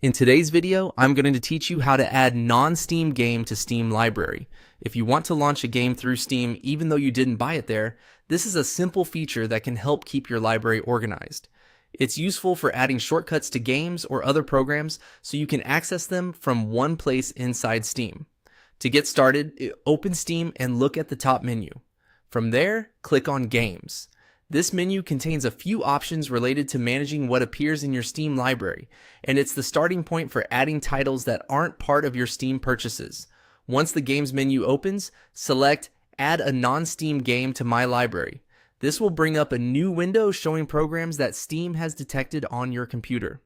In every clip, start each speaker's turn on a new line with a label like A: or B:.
A: In today's video, I'm going to teach you how to add non-Steam game to Steam library. If you want to launch a game through Steam even though you didn't buy it there, this is a simple feature that can help keep your library organized. It's useful for adding shortcuts to games or other programs so you can access them from one place inside Steam. To get started, open Steam and look at the top menu. From there, click on Games. This menu contains a few options related to managing what appears in your Steam library, and it's the starting point for adding titles that aren't part of your Steam purchases. Once the Games menu opens, select Add a non-Steam game to my library. This will bring up a new window showing programs that Steam has detected on your computer.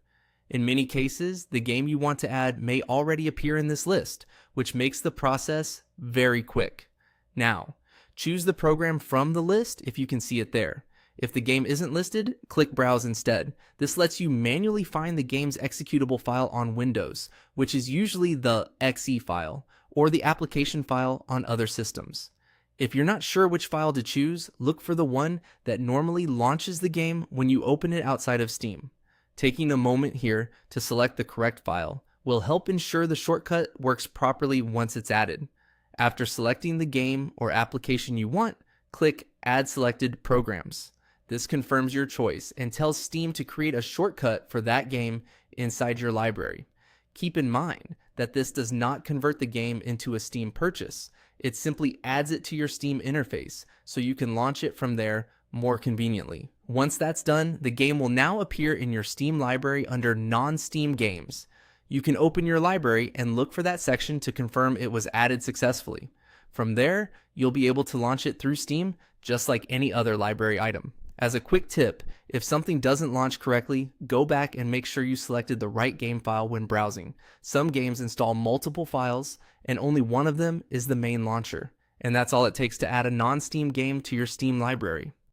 A: In many cases, the game you want to add may already appear in this list, which makes the process very quick. Now, choose the program from the list if you can see it there. If the game isn't listed, click Browse instead. This lets you manually find the game's executable file on Windows, which is usually the .exe file, or the application file on other systems. If you're not sure which file to choose, look for the one that normally launches the game when you open it outside of Steam. Taking a moment here to select the correct file will help ensure the shortcut works properly once it's added. After selecting the game or application you want, click Add Selected Programs. This confirms your choice and tells Steam to create a shortcut for that game inside your library. Keep in mind that this does not convert the game into a Steam purchase. It simply adds it to your Steam interface so you can launch it from there more conveniently. Once that's done, the game will now appear in your Steam library under non-Steam games. You can open your library and look for that section to confirm it was added successfully. From there, you'll be able to launch it through Steam just like any other library item. As a quick tip, if something doesn't launch correctly, go back and make sure you selected the right game file when browsing. Some games install multiple files, and only one of them is the main launcher. And that's all it takes to add a non-Steam game to your Steam library.